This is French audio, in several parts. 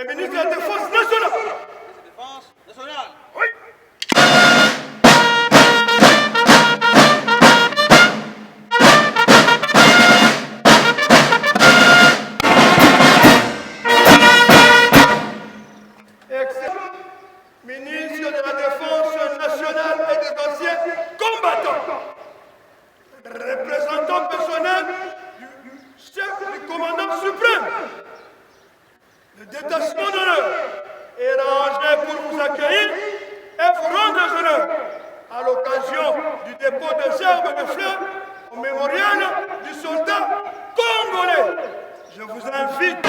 le ministre de la Défense nationale. Défense nationale. Oui. Excellent ministre de la Défense nationale et des anciens combattants, représentant personnel du chef du commandant suprême, le détachement d'honneur est rangé pour vous accueillir et vous rendre honneur à l'occasion du dépôt des herbes de fleurs au mémorial du soldat congolais. Je vous invite.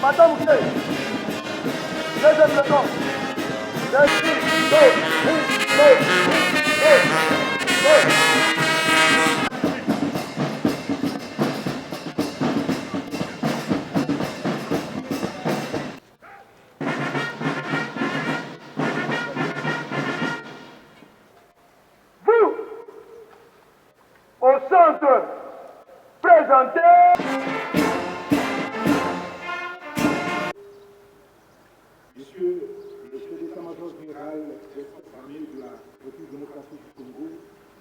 Madame Mousset, deuxième leçon. Vous, au centre, présentez. Monsieur le chef d'état-major général des forces armées de la République démocratique du Congo,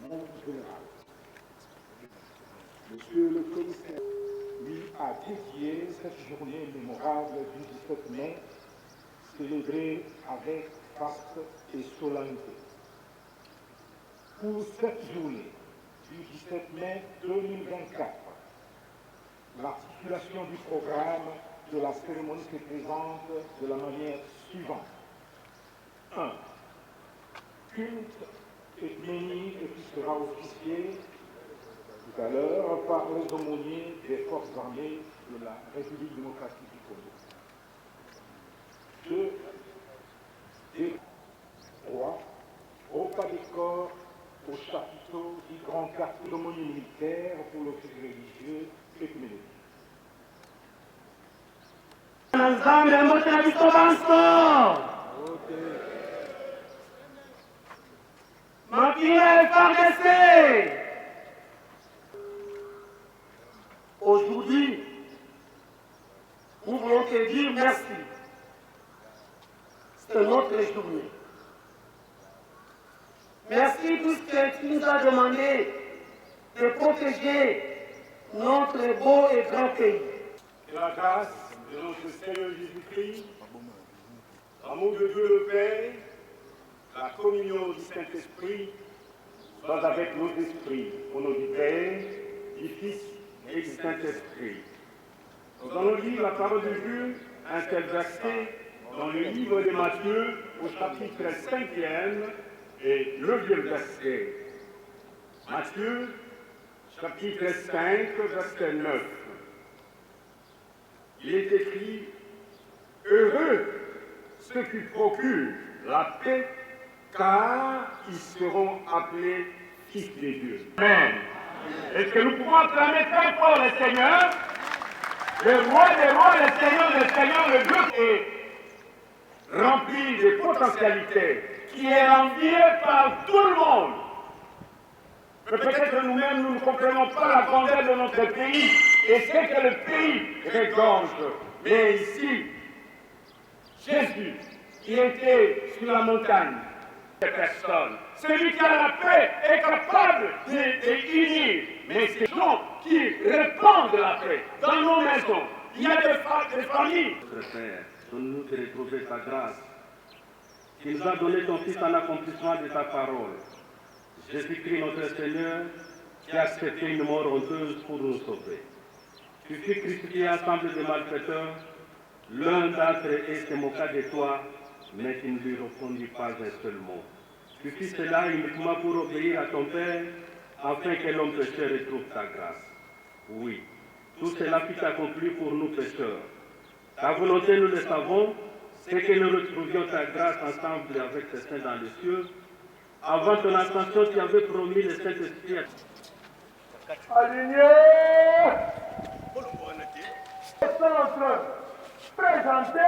mon général. Monsieur le commissaire lui a dédié cette journée mémorable du 17 mai, célébrée avec faste et solennité. Pour cette journée du 17 mai 2024, l'articulation du programme de la cérémonie se présente de la manière suivante. 1. Culte œcuménique qui sera officié tout à l'heure par les aumôniers des forces armées de la République démocratique du Congo. 2. Et 3. Au pas des corps au chapiteau du grand quartier d'aumônier militaire pour l'office religieux œcuménique. Aujourd'hui, nous voulons te dire merci. C'est notre journée. Merci pour ce que tu nous as demandé de protéger notre beau et grand pays. Que la grâce de notre Seigneur Jésus-Christ, l'amour de Dieu le Père, la communion du Saint-Esprit soit avec nos esprits. Au nom du Père, du Fils et du Saint-Esprit. Nous allons lire la parole de Dieu, un tel verset dans le livre de Matthieu, au chapitre 5e et 9e verset. Matthieu, chapitre 5, verset 9. Il est écrit « Heureux ceux qui procurent la paix, car ils seront appelés fils de Dieu. » Amen. Est-ce que nous pouvons acclamer très fort le Seigneur, le roi des rois, le Seigneur, le Dieu est rempli de potentialités, qui est envié par tout le monde. que peut-être nous-mêmes nous ne comprenons pas la grandeur de notre pays et ce que le pays regorge. Mais ici, Jésus, qui était sur la montagne, personne. Celui qui a la paix est capable d'unir, mais ces gens qui répandent la paix dans nos maisons. Il y a des familles. Notre Père, donne-nous de retrouver ta grâce, qui nous a donné ton Fils en accomplissement de ta parole. Jésus-Christ, notre Seigneur, qui a accepté une mort honteuse pour nous sauver. Tu fus crucifié ensemble de malfaiteurs, l'un d'entre eux se moqua de toi, mais tu ne lui répondis pas un seul mot. Tu fis cela uniquement pour obéir à ton Père, afin que l'homme pécheur retrouve ta grâce. Oui, tout cela fut accompli pour nous pécheurs. Ta volonté, nous le savons, c'est que nous retrouvions ta grâce ensemble avec tes saints dans les cieux. Avant ton ascension, tu avais promis le Saint-Esprit. Alignés, centre, présenté.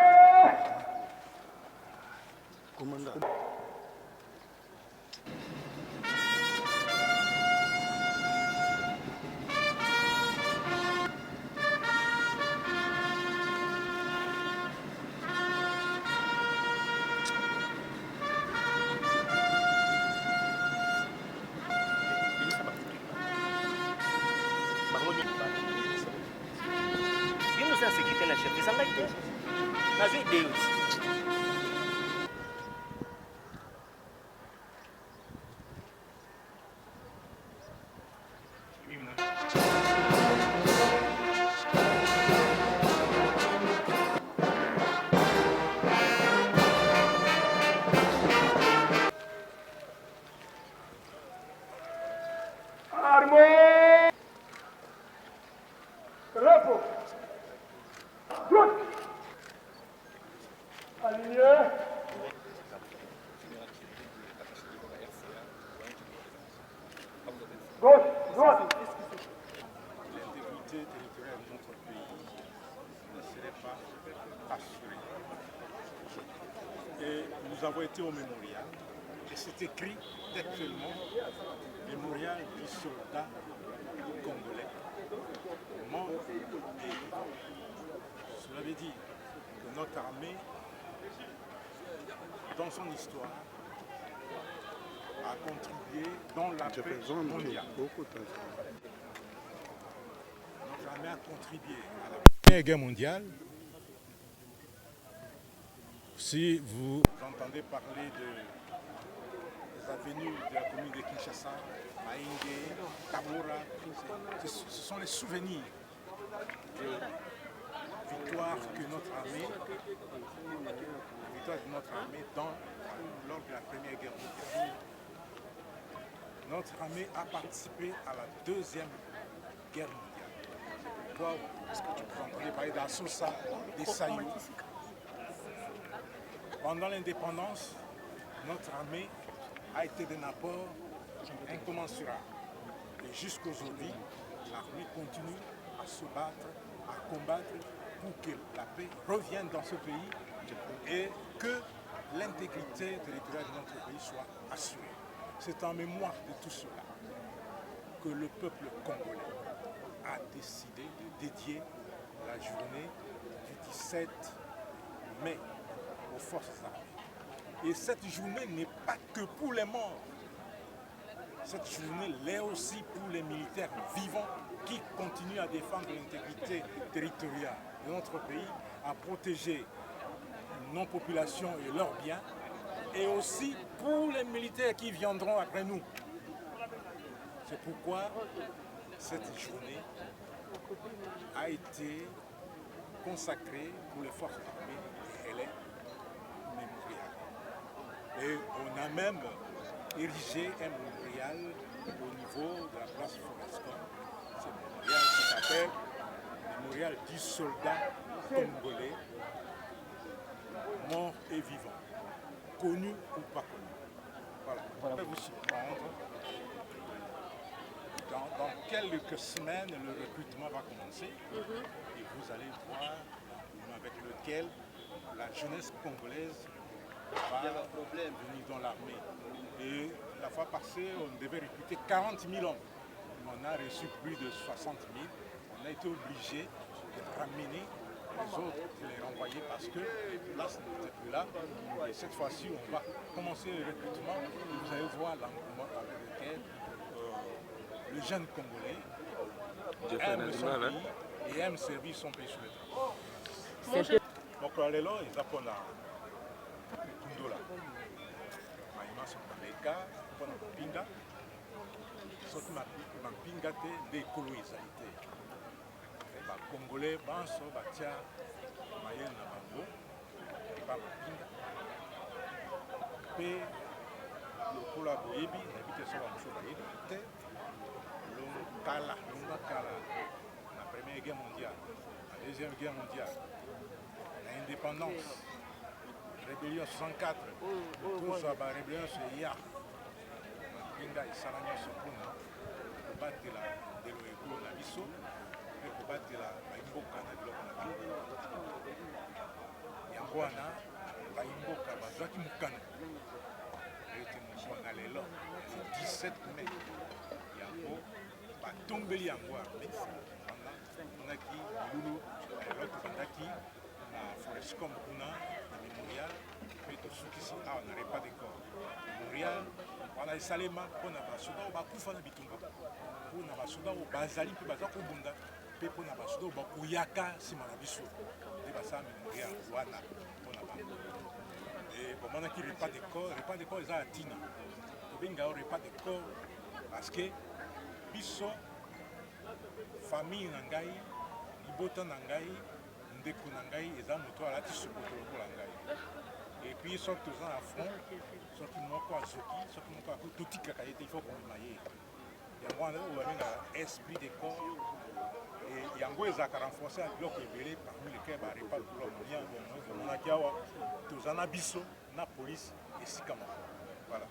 Armée. Repos. Droite. Aligné. Gauche, droite. L'intégrité territoriale de notre pays ne serait pas assurée. Et nous avons été au mémorial, et c'est écrit textuellement, mémorial du soldat congolais, mort et vivant. Cela veut dire que notre armée, dans son histoire, a contribué dans la paix mondiale. Notre armée a contribué à la Première Guerre mondiale. Si vous entendez parler des avenues de la commune de Kinshasa, Maïngue, Tabora, ce sont les souvenirs de victoire que notre armée, lors de la Première Guerre mondiale. Notre armée a participé à la Deuxième Guerre mondiale. Pourquoi est-ce que tu peux entendre parler d'Assoussa, des Saïou? Pendant l'indépendance, notre armée a été d'un apport incommensurable. Et jusqu'aujourd'hui, l'armée continue à se battre, à combattre pour que la paix revienne dans ce pays et que l'intégrité territoriale de notre pays soit assurée. C'est en mémoire de tout cela que le peuple congolais a décidé de dédier la journée du 17 mai aux forces armées. Et cette journée n'est pas que pour les morts. Cette journée l'est aussi pour les militaires vivants qui continuent à défendre l'intégrité territoriale de notre pays, à protéger nos populations et leurs biens, et aussi pour les militaires qui viendront après nous. C'est pourquoi cette journée a été consacrée pour les forces armées et elle est mémoriale. Et on a même érigé un mémorial au niveau de la place Forrescon. C'est un mémorial qui s'appelle Mémorial du soldat congolais, mort et vivant, connu ou pas connu. Voilà. Je vais vous surprendre. Dans quelques semaines, le recrutement va commencer et vous allez voir avec lequel la jeunesse congolaise va venir dans l'armée. Et La fois passée, on devait recruter 40 000 hommes. On a reçu plus de 60 000. On a été obligé de ramener les autres, de les renvoyer parce que les places n'étaient plus là. Et cette fois-ci, on va commencer le recrutement. Vous allez voir l'engouement avec lequel le jeune Congolais aime son pays et aime servir son pays sur le terrain. Donc, lelo, ils apprennent à Kundola. Maïma, c'est pour les cas, pour la pinga. Surtout ma pinga, des colonisalités. Les Congolais, banso, batia, maïen, nabango, et pas ma pinga. Puis, le Kola Boyebi, l'habité sur la mouche Boyebi, Longa Kala, la Première Guerre mondiale, la Deuxième Guerre mondiale, l'indépendance, rébellion 64, tout ça, la rébellion sur IA. Pinga et Salania sont pour nous, battre la déloéco na biso, et pour battre la Baimboka na biloko na biso. Yangoana, Baimboka, Bazaki Mukana. On a les lots, le 17 mai. Yango, Batombeli Yango, on a qui, Lulu, l'autre Bandaki, la Forescom Kuna, le mémorial, mais tout ce qui sont là, on n'aurait pas de corps. Le mémorial, on a les Salema, on a Basoda, on a Koufana Bitumba, on a Basoda, on a Bazali, puis Bazako Bunda, puis on a Basoda, on a Kouyaka, Simanabiso, et Basa Mémorial, Wana, on a Bamba. Et pour moi, il n'y a pas de corps, ils ont à Tina. Il n'y a pas de corps parce que biso famille nangai, libota nangai, ndeko nangai, ils ont moto à la tisse pour nangai. Et puis, ils sont tous à front, ceux qui m'ont quoi, ceux qui m'ont quoi, tout petit cacaille, il faut qu'on maille. Il y a un esprit de corps. Et Yango est à renforcer un bloc évelé parmi lesquels il n'y a pas de problème. On a tous un abisso, la police et Sikama. Voilà.